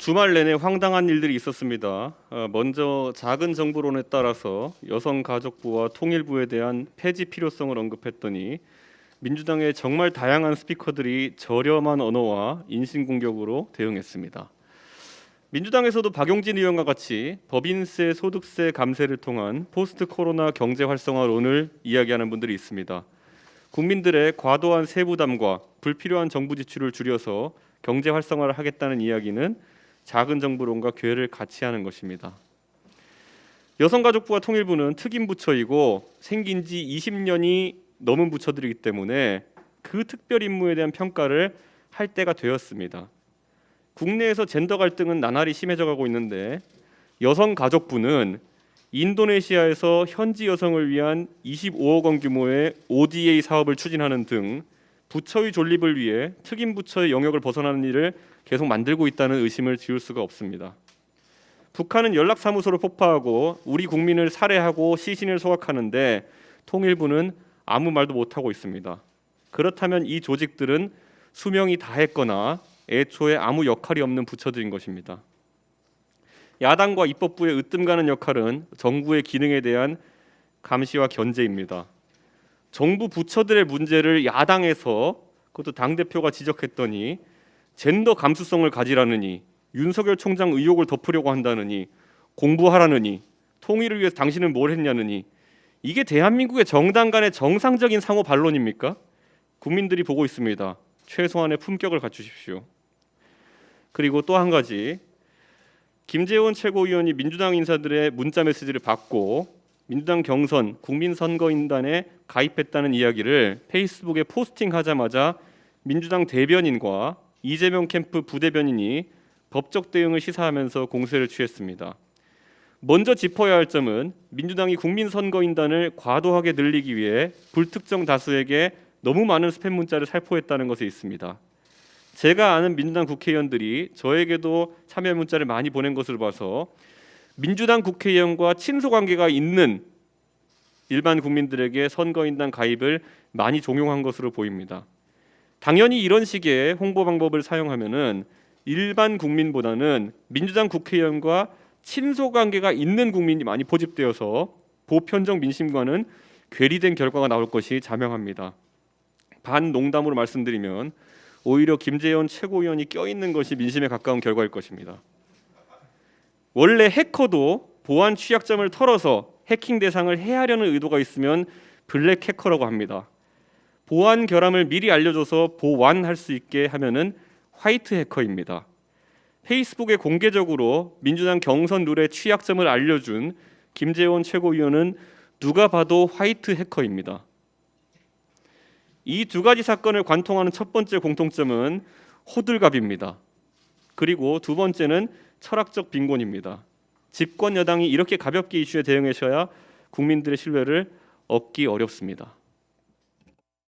주말 내내 황당한 일들이 있었습니다. 먼저 작은 정부론에 따라서 여성가족부와 통일부에 대한 폐지 필요성을 언급했더니 민주당의 정말 다양한 스피커들이 저렴한 언어와 인신공격으로 대응했습니다. 민주당에서도 박용진 의원과 같이 법인세, 소득세 감세를 통한 포스트 코로나 경제 활성화론을 이야기하는 분들이 있습니다. 국민들의 과도한 세부담과 불필요한 정부 지출을 줄여서 경제 활성화를 하겠다는 이야기는 작은 정부론과 괴를 같이 하는 것입니다. 여성가족부와 통일부는 특임 부처이고 생긴 지 20년이 넘은 부처들이기 때문에 그 특별 임무에 대한 평가를 할 때가 되었습니다. 국내에서 젠더 갈등은 나날이 심해져 가고 있는데 여성가족부는 인도네시아에서 현지 여성을 위한 25억 원 규모의 ODA 사업을 추진하는 등 부처의 존립을 위해 특임 부처의 영역을 벗어나는 일을 계속 만들고 있다는 의심을 지울 수가 없습니다. 북한은 연락사무소를 폭파하고 우리 국민을 살해하고 시신을 소각하는데 통일부는 아무 말도 못하고 있습니다. 그렇다면 이 조직들은 수명이 다했거나 애초에 아무 역할이 없는 부처들인 것입니다. 야당과 입법부의 으뜸가는 역할은 정부의 기능에 대한 감시와 견제입니다. 정부 부처들의 문제를 야당에서 그것도 당대표가 지적했더니 젠더 감수성을 가지라느니 윤석열 총장 의혹을 덮으려고 한다느니 공부하라느니 통일을 위해서 당신은 뭘 했냐느니 이게 대한민국의 정당 간의 정상적인 상호 반론입니까? 국민들이 보고 있습니다. 최소한의 품격을 갖추십시오. 그리고 또 한 가지, 김재원 최고위원이 민주당 인사들의 문자 메시지를 받고 민주당 경선 국민선거인단에 가입했다는 이야기를 페이스북에 포스팅하자마자 민주당 대변인과 이재명 캠프 부대변인이 법적 대응을 시사하면서 공세를 취했습니다. 먼저 짚어야 할 점은 민주당이 국민선거인단을 과도하게 늘리기 위해 불특정 다수에게 너무 많은 스팸 문자를 살포했다는 것에 있습니다. 제가 아는 민주당 국회의원들이 저에게도 참여 문자를 많이 보낸 것을 봐서 민주당 국회의원과 친소 관계가 있는 일반 국민들에게 선거인단 가입을 많이 종용한 것으로 보입니다. 당연히 이런 식의 홍보 방법을 사용하면은 일반 국민보다는 민주당 국회의원과 친소 관계가 있는 국민이 많이 포집되어서 보편적 민심과는 괴리된 결과가 나올 것이 자명합니다. 반농담으로 말씀드리면 오히려 김재원 최고위원이 껴있는 것이 민심에 가까운 결과일 것입니다. 원래 해커도 보안 취약점을 털어서 해킹 대상을 해하려는 의도가 있으면 블랙 해커라고 합니다. 보안 결함을 미리 알려줘서 보완할 수 있게 하면은 화이트 해커입니다. 페이스북에 공개적으로 민주당 경선 룰의 취약점을 알려준 김재원 최고위원은 누가 봐도 화이트 해커입니다. 이 두 가지 사건을 관통하는 첫 번째 공통점은 호들갑입니다. 그리고 두 번째는 철학적 빈곤입니다. 집권 여당이 이렇게 가볍게 이슈에 대응하셔야 국민들의 신뢰를 얻기 어렵습니다.